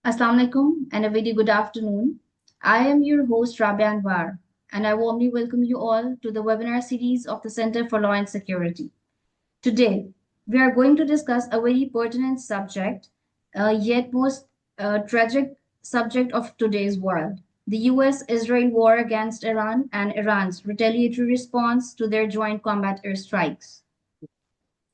Assalamu alaikum and a very good afternoon. I am your host Rabia Anwaar, and I warmly welcome you all to the webinar series of the Center for Law and Security. Today, we are going to discuss a very pertinent subject, yet most tragic subject of today's world: the US-Israel war against Iran and Iran's retaliatory response to their joint combat airstrikes.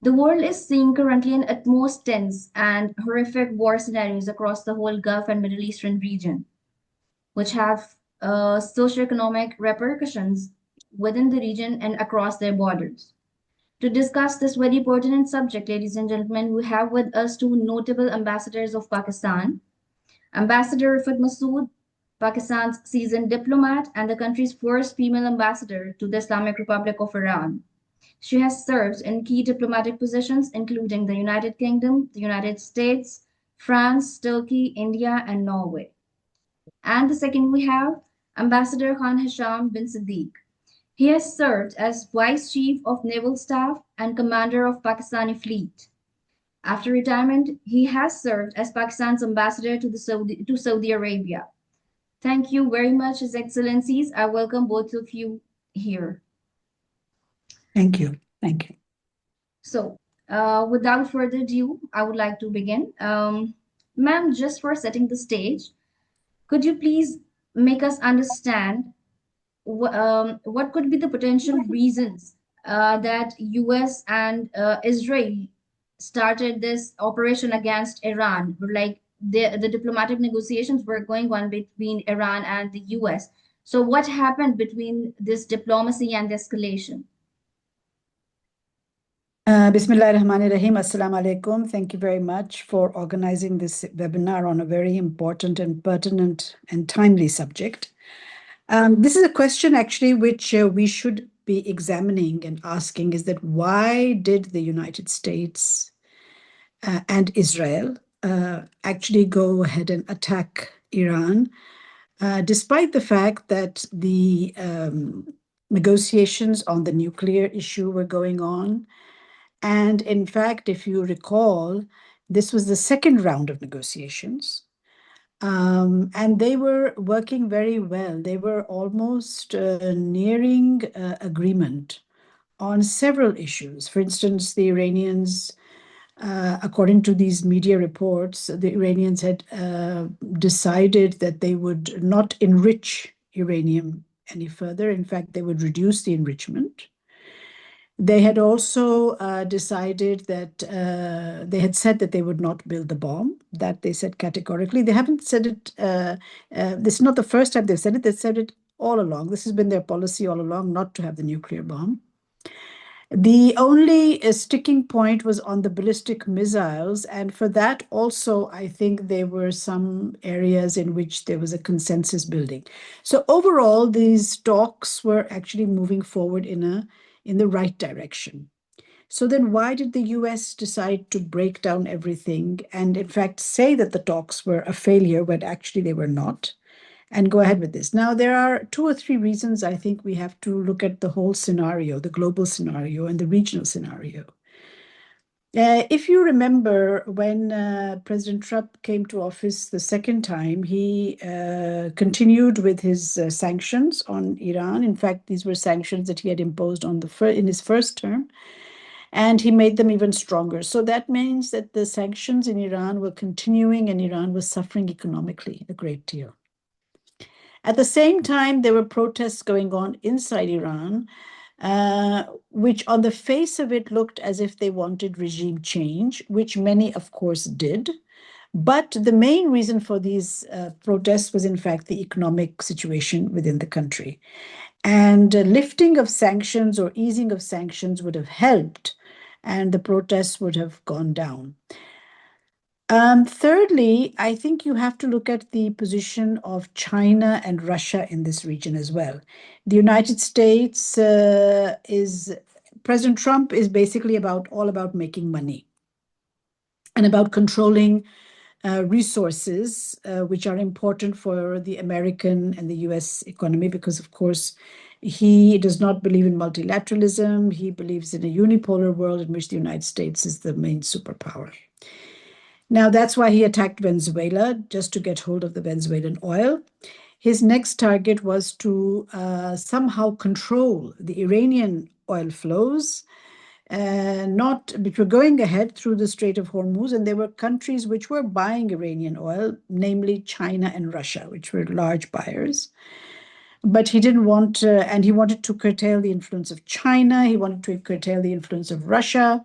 The world is seeing currently an utmost tense and horrific war scenarios across the whole Gulf and Middle Eastern region, which have socioeconomic repercussions within the region and across their borders. To discuss this very pertinent subject, ladies and gentlemen, we have with us two notable ambassadors of Pakistan: Ambassador Riffat Masood, Pakistan's seasoned diplomat and the country's first female ambassador to the Islamic Republic of Iran. She has served in key diplomatic positions, including the United Kingdom, the United States, France, Turkey, India, and Norway. And the second we have Ambassador Khan Hasham bin Saddique. He has served as Vice Chief of Naval Staff and Commander of Pakistani Fleet. After retirement, he has served as Pakistan's ambassador to Saudi Arabia. Thank you very much, His Excellencies. I welcome both of you here. Thank you. Thank you. So, without further ado, I would like to begin. Ma'am, just for setting the stage, could you please make us understand what could be the potential reasons that US and Israel started this operation against Iran? Like the diplomatic negotiations were going on between Iran and the US. So what happened between this diplomacy and the escalation? Bismillahirrahmanirrahim. Assalamu alaikum. Thank you very much for organizing this webinar on a very important and pertinent and timely subject. This is a question actually which we should be examining and asking, is that why did the United States and Israel actually go ahead and attack Iran, despite the fact that the negotiations on the nuclear issue were going on. And in fact, if you recall, this was the second round of negotiations. And they were working very well. They were almost nearing agreement on several issues. For instance, the Iranians, according to these media reports, the Iranians had decided that they would not enrich uranium any further. In fact, they would reduce the enrichment. They had also decided that they had said that they would not build the bomb. That they said categorically. They haven't said it. This is not the first time they've said it. They've said it all along. This has been their policy all along, not to have the nuclear bomb. The only sticking point was on the ballistic missiles. And for that also, I think there were some areas in which there was a consensus building. So overall, these talks were actually moving forward in the right direction. So then why did the US decide to break down everything and in fact say that the talks were a failure when actually they were not, and go ahead with this? Now, there are two or three reasons I think we have to look at the whole scenario, the global scenario and the regional scenario. If you remember, when President Trump came to office the second time, he continued with his sanctions on Iran. In fact, these were sanctions that he had imposed in his first term, and he made them even stronger. So that means that the sanctions in Iran were continuing, and Iran was suffering economically a great deal. At the same time, there were protests going on inside Iran, which on the face of it looked as if they wanted regime change, which many, of course, did. But the main reason for these protests was, in fact, the economic situation within the country. And lifting of sanctions or easing of sanctions would have helped, and the protests would have gone down. Thirdly, I think you have to look at the position of China and Russia in this region as well. The United States President Trump is basically all about making money and about controlling resources, which are important for the American and the US economy, because, of course, he does not believe in multilateralism. He believes in a unipolar world in which the United States is the main superpower. Now, that's why he attacked Venezuela, just to get hold of the Venezuelan oil. His next target was to somehow control the Iranian oil flows, which were going ahead through the Strait of Hormuz, and there were countries which were buying Iranian oil, namely China and Russia, which were large buyers. But he didn't want, and he wanted to curtail the influence of China. He wanted to curtail the influence of Russia.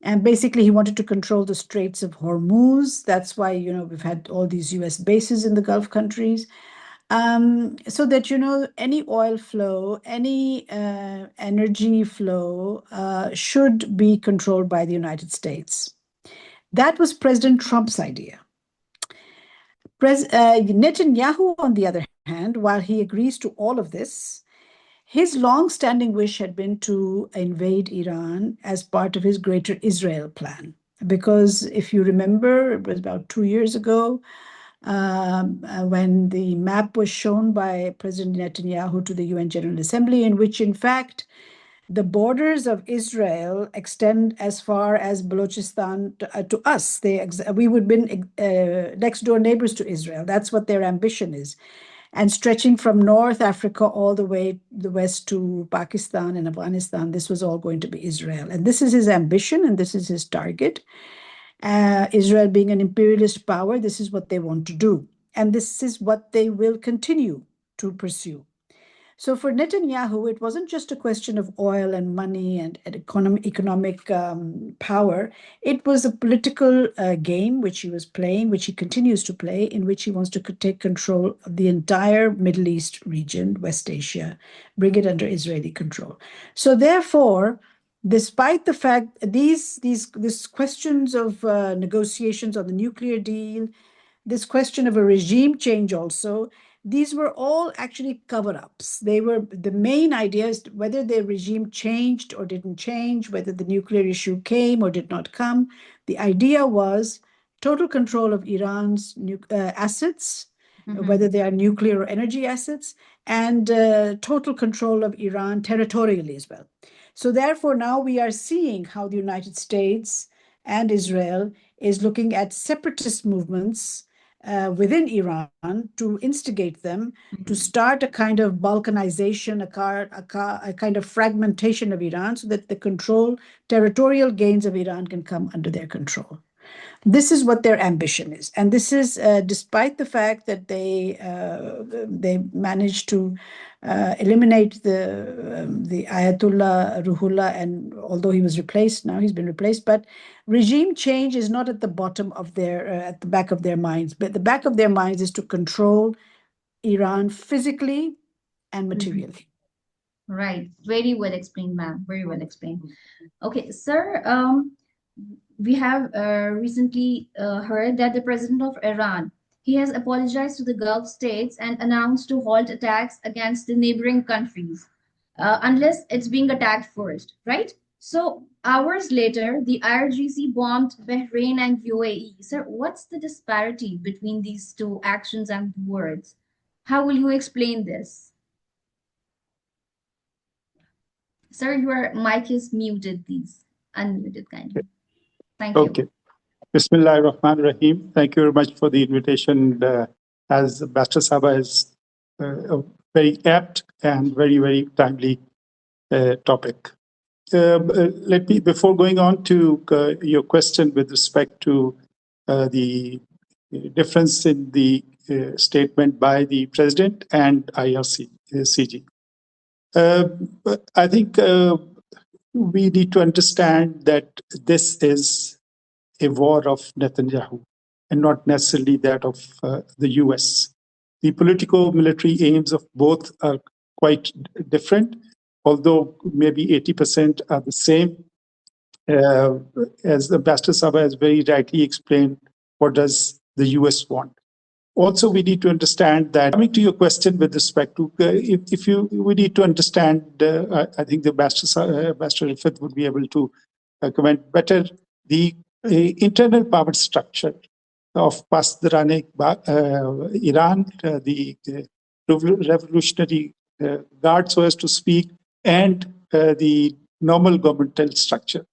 And basically, he wanted to control the Straits of Hormuz. That's why, we've had all these US bases in the Gulf countries. So that, any oil flow, any energy flow should be controlled by the United States. That was President Trump's idea. Netanyahu, on the other hand, while he agrees to all of this, his long-standing wish had been to invade Iran as part of his Greater Israel plan. Because if you remember, it was about 2 years ago, when the map was shown by President Netanyahu to the UN General Assembly, in which, in fact, the borders of Israel extend as far as Balochistan to us. We would have been next door neighbors to Israel. That's what their ambition is. And stretching from North Africa all the way the west to Pakistan and Afghanistan, this was all going to be Israel. And this is his ambition and this is his target. Israel being an imperialist power, this is what they want to do. And this is what they will continue to pursue. So for Netanyahu, it wasn't just a question of oil and money and economic power. It was a political game which he was playing, which he continues to play, in which he wants to take control of the entire Middle East region, West Asia, bring it under Israeli control. So therefore, despite the fact these questions of negotiations on the nuclear deal, this question of a regime change also, these were all actually cover-ups. They were the main ideas, whether the regime changed or didn't change, whether the nuclear issue came or did not come. The idea was total control of Iran's assets, whether they are nuclear or energy assets, and total control of Iran territorially as well. So therefore, now we are seeing how the United States and Israel is looking at separatist movements within Iran to instigate them to start a kind of balkanization, a kind of fragmentation of Iran so that the territorial gains of Iran can come under their control. This is what their ambition is. And this is despite the fact that they managed to eliminate the Ayatollah Ruhollah, and although he was replaced, now he's been replaced, but regime change is not at the bottom of at the back of their minds. But the back of their minds is to control Iran physically and materially. Right. Very well explained, ma'am. Very well explained. Okay, sir, we have recently heard that the president of Iran, he has apologized to the Gulf states and announced to halt attacks against the neighboring countries unless it's being attacked first, right? So hours later, the IRGC bombed Bahrain and UAE. Sir, what's the disparity between these two actions and words? How will you explain this? Sir, your mic is muted, please. Unmuted, kindly. Thank you. Okay. Bismillah ar-Rahman ar-Rahim. Thank you very much for the invitation. As Ambassador Saba is a very apt and very, very timely topic. Let me, before going on to your question with respect to the difference in the statement by the President and IRCG. I think we need to understand that this is a war of Netanyahu and not necessarily that of the US. The political-military aims of both are quite different, although maybe 80% are the same. As Ambassador Saba has very rightly explained, what does the US want? Also, we need to understand that, coming to your question with respect to, we need to understand, I think the Ambassador Riffat would be able to comment better, the internal power structure of Pasdarane Iran, the revolutionary guard, so as to speak, and the normal governmental structure.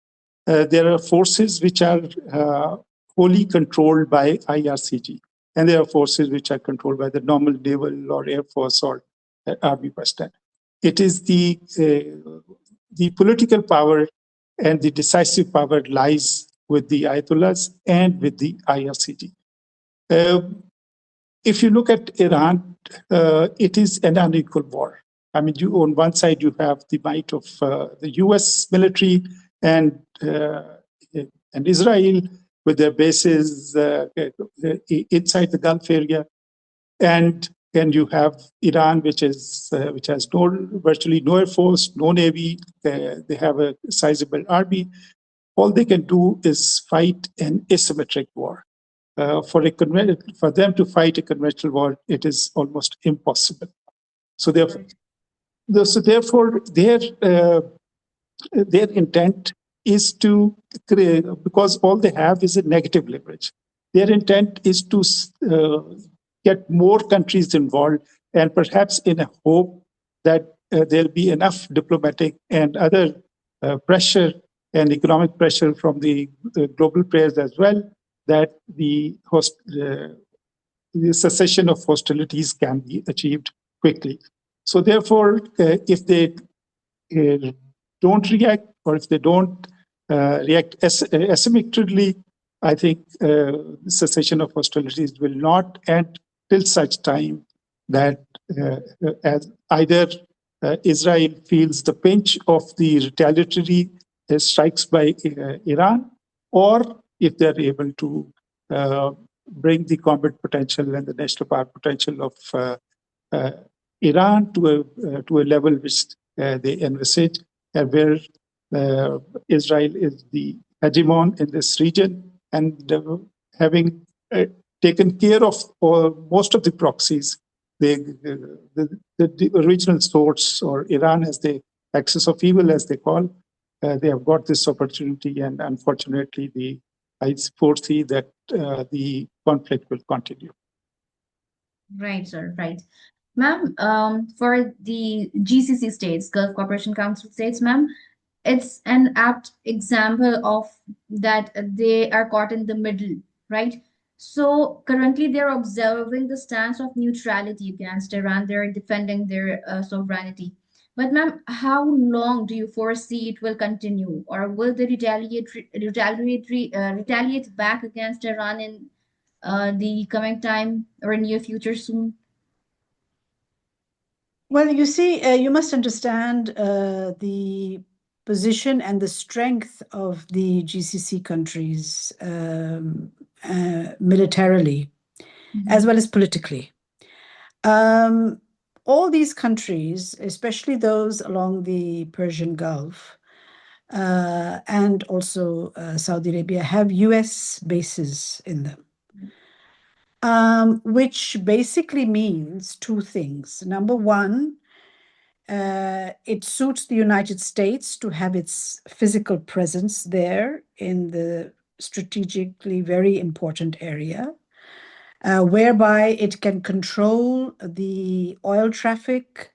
There are forces which are wholly controlled by IRCG. And there are forces which are controlled by the normal naval or air force or army personnel. It is the political power and the decisive power lies with the Ayatollahs and with the IRCG. If you look at Iran, it is an unequal war. I mean, on one side, you have the might of the US military and Israel with their bases inside the Gulf area. And you have Iran, which has virtually no air force, no navy. They have a sizable army. All they can do is fight an asymmetric war. For them to fight a conventional war, it is almost impossible. So therefore, their intent is to create, because all they have is a negative leverage. Their intent is to get more countries involved, and perhaps in a hope that there'll be enough diplomatic and other pressure and economic pressure from the global players as well, that the cessation of hostilities can be achieved quickly. So therefore, if they don't react, or if they don't react asymmetrically, I think cessation of hostilities will not end till such time that as either Israel feels the pinch of the retaliatory strikes by Iran, or if they're able to bring the combat potential and the national power potential of Iran to a level which they envisage, where Israel is the hegemon in this region, and having taken care of most of the proxies, the original source, or Iran as the axis of evil, as they call, they have got this opportunity, and unfortunately, I foresee that the conflict will continue. Right, sir, right. Ma'am, for the GCC states, Gulf Cooperation Council states, ma'am, it's an apt example of that they are caught in the middle, right? So currently they're observing the stance of neutrality against Iran. They're defending their sovereignty. But ma'am, how long do you foresee it will continue, or will they retaliate back against Iran in the coming time or near future soon? Well, you see, you must understand the position and the strength of the GCC countries militarily, as well as politically. All these countries, especially those along the Persian Gulf and also Saudi Arabia, have US bases in them. Which basically means two things. Number one, it suits the United States to have its physical presence there in the strategically very important area, whereby it can control the oil traffic,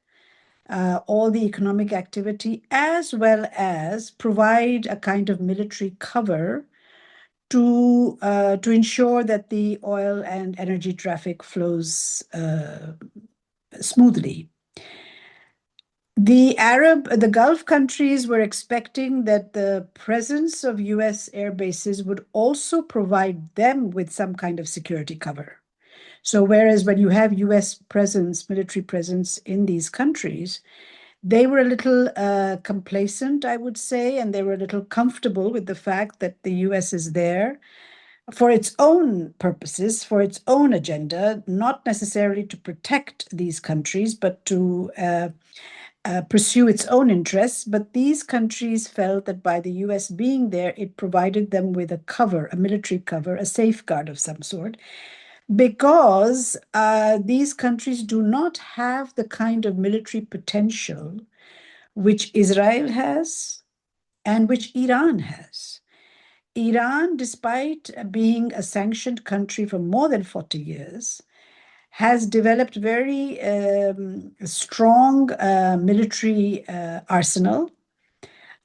all the economic activity, as well as provide a kind of military cover to ensure that the oil and energy traffic flows smoothly. The Gulf countries were expecting that the presence of US air bases would also provide them with some kind of security cover. So whereas when you have US presence, military presence in these countries, they were a little complacent, I would say, and they were a little comfortable with the fact that the US is there for its own purposes, for its own agenda, not necessarily to protect these countries, but to pursue its own interests. But these countries felt that by the US being there, it provided them with a cover, a military cover, a safeguard of some sort, because these countries do not have the kind of military potential which Israel has and which Iran has. Iran, despite being a sanctioned country for more than 40 years, has developed very strong military arsenal,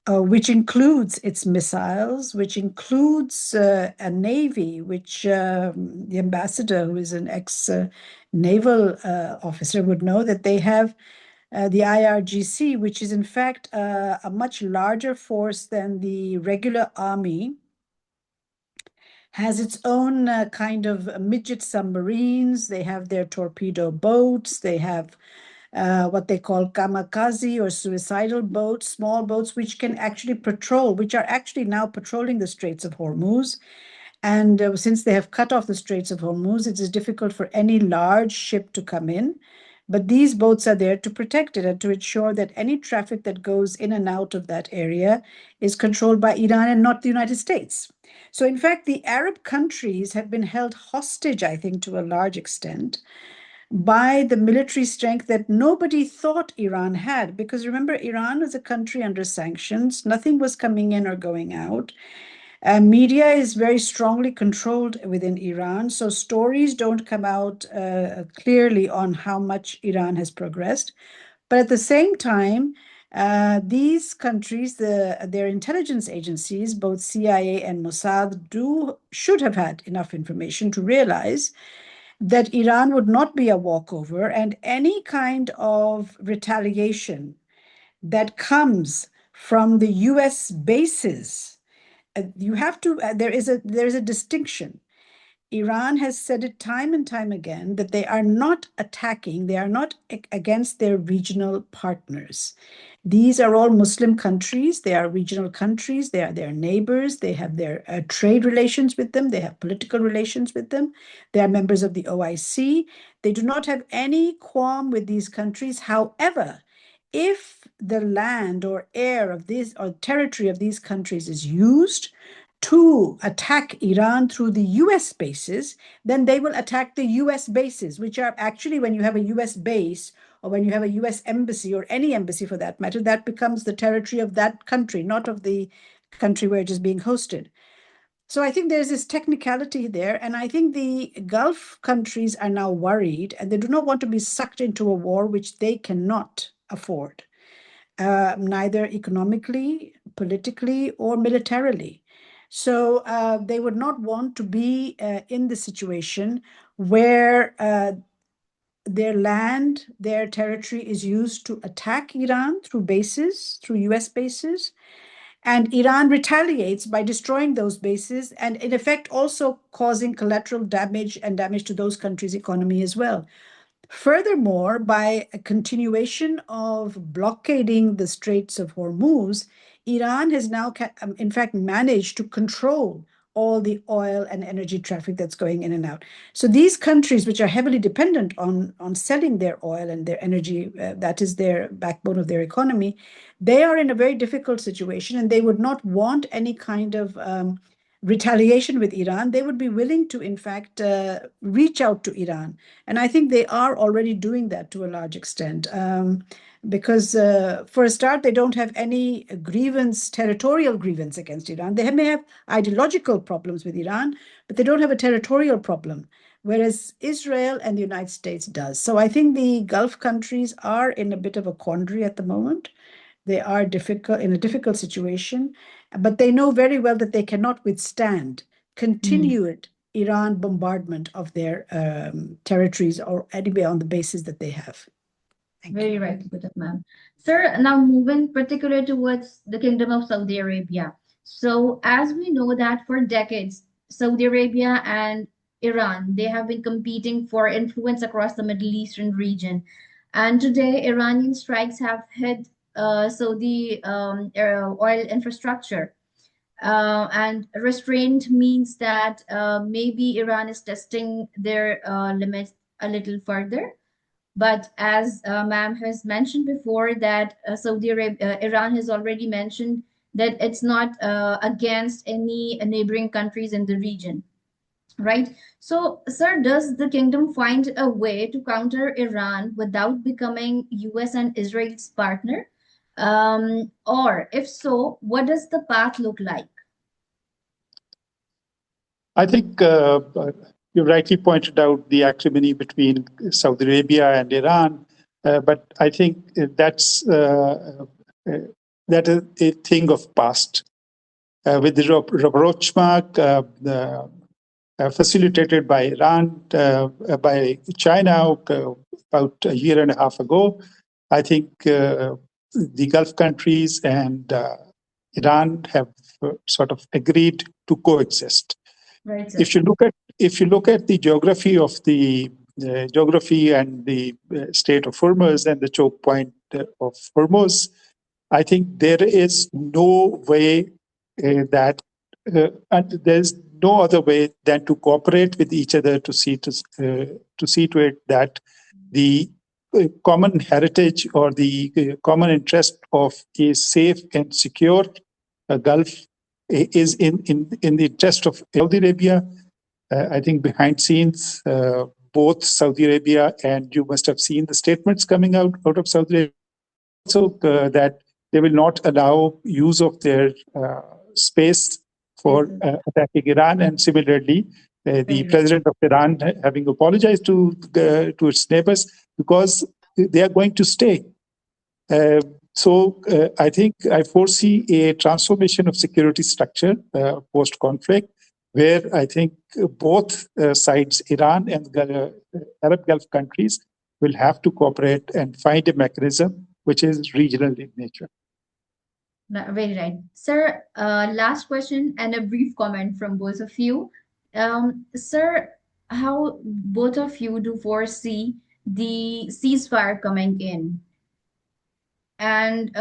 which includes its missiles, which includes a navy, which the ambassador, who is an ex-naval officer, would know that they have the IRGC, which is in fact a much larger force than the regular army, has its own kind of midget submarines. They have their torpedo boats. They have what they call kamikaze or suicidal boats, small boats, which can actually patrol, which are actually now patrolling the Straits of Hormuz. And since they have cut off the Straits of Hormuz, it is difficult for any large ship to come in. But these boats are there to protect it and to ensure that any traffic that goes in and out of that area is controlled by Iran and not the United States. So, in fact, the Arab countries have been held hostage, I think, to a large extent by the military strength that nobody thought Iran had. Because remember, Iran was a country under sanctions, nothing was coming in or going out. Media is very strongly controlled within Iran, so stories don't come out clearly on how much Iran has progressed. But at the same time, these countries, their intelligence agencies, both CIA and Mossad, should have had enough information to realize that Iran would not be a walkover, and any kind of retaliation that comes from the US bases, you have to, there is a distinction. Iran has said it time and time again that they are not attacking, they are not against their regional partners. These are all Muslim countries, they are regional countries, they are their neighbors, they have their trade relations with them, they have political relations with them, they are members of the OIC. They do not have any qualm with these countries. However, if the land or air of these or territory of these countries is used to attack Iran through the US bases, then they will attack the US bases, which are actually, when you have a US base or when you have a US embassy or any embassy for that matter, that becomes the territory of that country, not of the country where it is being hosted. So I think there's this technicality there, and I think the Gulf countries are now worried, and they do not want to be sucked into a war which they cannot afford, neither economically, politically, or militarily. So they would not want to be in the situation where their land, their territory is used to attack Iran through bases, through US bases, and Iran retaliates by destroying those bases and, in effect, also causing collateral damage and damage to those countries' economy as well. Furthermore, by a continuation of blockading the Straits of Hormuz, Iran has now, in fact, managed to control all the oil and energy traffic that's going in and out. So these countries, which are heavily dependent on selling their oil and their energy, that is their backbone of their economy, they are in a very difficult situation, and they would not want any kind of retaliation with Iran. They would be willing to, in fact, reach out to Iran. And I think they are already doing that to a large extent. Because for a start, they don't have any territorial grievance against Iran. They may have ideological problems with Iran, but they don't have a territorial problem, whereas Israel and the United States does. So I think the Gulf countries are in a bit of a quandary at the moment. They are in a difficult situation, but they know very well that they cannot withstand continued Iran bombardment of their territories or anywhere on the bases that they have. Very rightly put up, ma'am. Sir, now moving particularly towards the Kingdom of Saudi Arabia. So, as we know that for decades, Saudi Arabia and Iran, they have been competing for influence across the Middle Eastern region. And today, Iranian strikes have hit Saudi oil infrastructure. And restraint means that maybe Iran is testing their limits a little further. But as ma'am has mentioned before, that Iran has already mentioned that it's not against any neighboring countries in the region, right? So, sir, does the kingdom find a way to counter Iran without becoming US and Israel's partner? Or if so, what does the path look like? I think you rightly pointed out the acrimony between Saudi Arabia and Iran, but I think that's that is a thing of past. With the rapprochement facilitated by Iran, by China about a year and a half ago, I think the Gulf countries and Iran have sort of agreed to coexist. Right, sir. If you look at the geography of the geography and the state of Hormuz and the choke point of Hormuz, I think there is no way and there's no other way than to cooperate with each other to see to it that the common heritage or the common interest of a safe and secure Gulf is in the interest of Saudi Arabia. I think behind scenes, both Saudi Arabia and you must have seen the statements coming out of Saudi Arabia, also that they will not allow use of their space for attacking Iran. And similarly, the president of Iran having apologized to its neighbors because they are going to stay. So I think I foresee a transformation of security structure post-conflict, where I think both sides, Iran and Arab Gulf countries, will have to cooperate and find a mechanism which is regional in nature. Very right. Sir, last question and a brief comment from both of you. Sir, how both of you do foresee the ceasefire coming in? And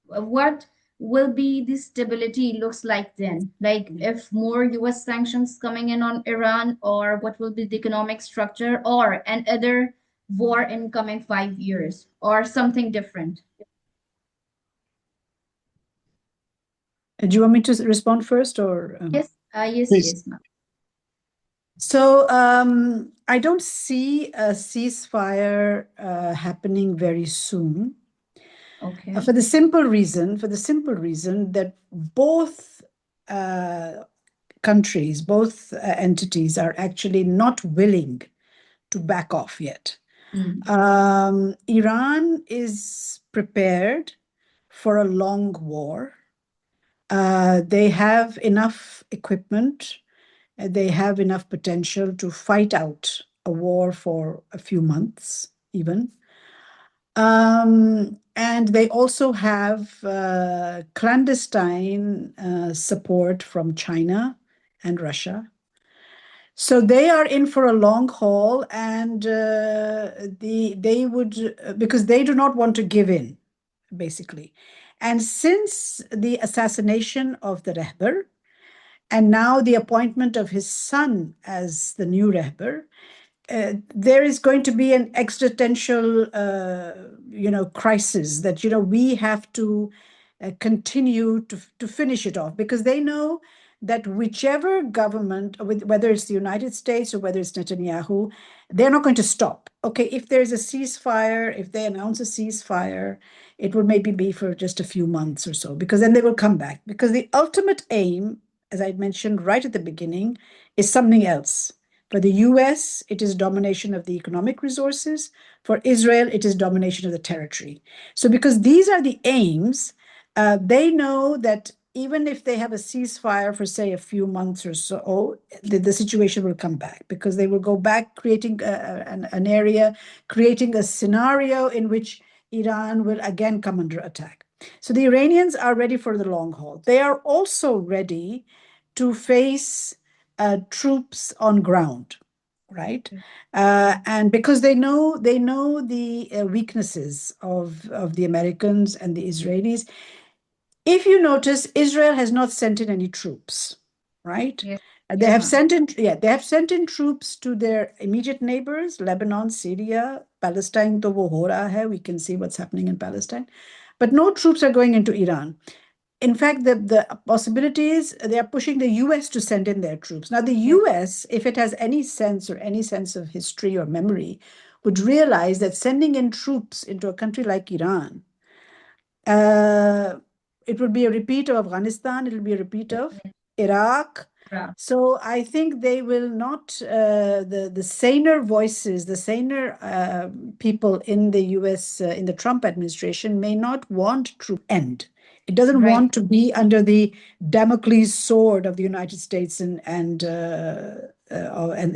what will be the stability looks like then? Like if more US sanctions coming in on Iran, or what will be the economic structure, or another war in coming 5 years, or something different? Do you want me to respond first, or? Yes, yes, Please. yes, ma'am. So I don't see a ceasefire happening very soon. Okay. For the simple reason that both countries, both entities are actually not willing to back off yet. Iran is prepared for a long war. They have enough equipment. They have enough potential to fight out a war for a few months, even. And they also have clandestine support from China and Russia. So they are in for a long haul, and they would, because they do not want to give in, basically. And since the assassination of the Rehber, and now the appointment of his son as the new Rehber, there is going to be an existential, crisis that, we have to continue to finish it off, because they know that whichever government, whether it's the United States or whether it's Netanyahu, they're not going to stop. Okay, if there's a ceasefire, if they announce a ceasefire, it will maybe be for just a few months or so, because then they will come back. Because the ultimate aim, as I mentioned right at the beginning, is something else. For the US, it is domination of the economic resources. For Israel, it is domination of the territory. So because these are the aims, they know that even if they have a ceasefire for, say, a few months or so, the situation will come back, because they will go back creating an area, creating a scenario in which Iran will again come under attack. So the Iranians are ready for the long haul. They are also ready to face troops on ground, right? And because they know the weaknesses of the Americans and the Israelis. If you notice, Israel has not sent in any troops, right? Yes. They have sent in troops to their immediate neighbors, Lebanon, Syria, Palestine. To wo ho raha hai. We can see what's happening in Palestine, but no troops are going into Iran. In fact, the possibility is they are pushing the US to send in their troops. Now, the US, if it has any sense of history or memory, would realize that sending in troops into a country like Iran, it would be a repeat of Afghanistan, it will be a repeat of Iraq, Yeah. So I think they will not, the saner voices, the saner people in the US, in the Trump administration may not want to end. It doesn't Right. want to be under the Damocles sword of the United States and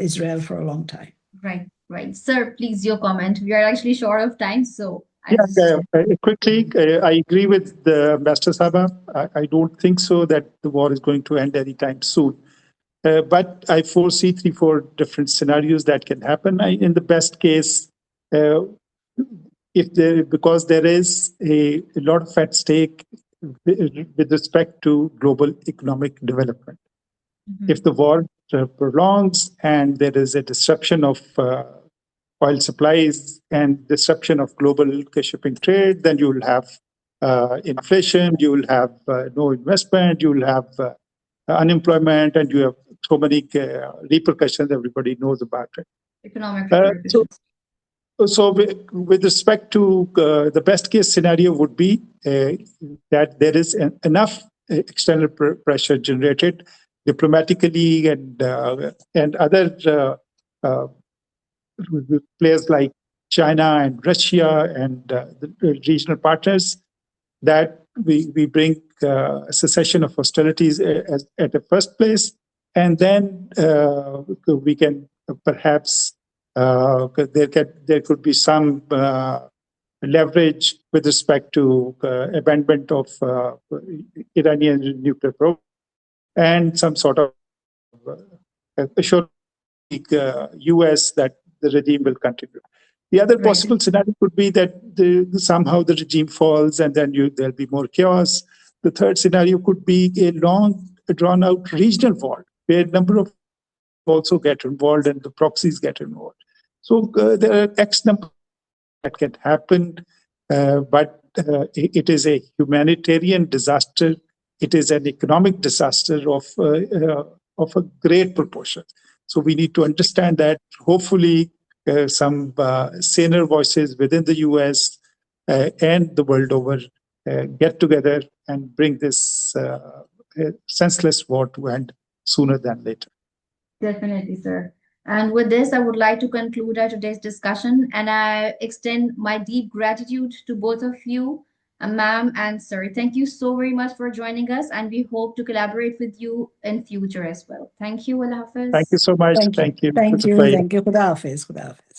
Israel for a long time. Right, right. Sir, please, your comment. We are actually short of time, so I Yeah, just quickly, I agree with the Ambassador Saba. I don't think so that the war is going to end anytime soon. But I foresee 3-4 different scenarios that can happen. In the best case, because there is a lot of at stake with respect to global economic development. If the war prolongs and there is a disruption of oil supplies and disruption of global shipping trade, then you will have inflation, you will have no investment, you will have unemployment, and you have so many repercussions everybody knows about it. economic So, repercussions. so with respect to the best case scenario would be that there is enough external pressure generated diplomatically and other players like China and Russia and the regional partners that we bring a cessation of hostilities at the first place, and then we can perhaps there could be some leverage with respect to abandonment of Iranian nuclear program and some sort of assurance US that the regime will continue. The other possible scenario could be that somehow the regime falls and then there'll be more chaos. The third scenario could be a long, drawn-out regional war where a number of also get involved and the proxies get involved. So there are X number that can happen, but it is a humanitarian disaster. It is an economic disaster of a great proportion. So we need to understand that. Hopefully, some saner voices within the US and the world over get together and bring this senseless war to end sooner than later. Definitely, sir. And with this, I would like to conclude our today's discussion, and I extend my deep gratitude to both of you, ma'am and sir. Thank you so very much for joining us, and we hope to collaborate with you in future as well. Thank you, Allah Thank you Hafiz. so much. Thank you. Thank you. Thank It's a you. pleasure. Thank you. Khuda Hafiz. Khuda Hafiz.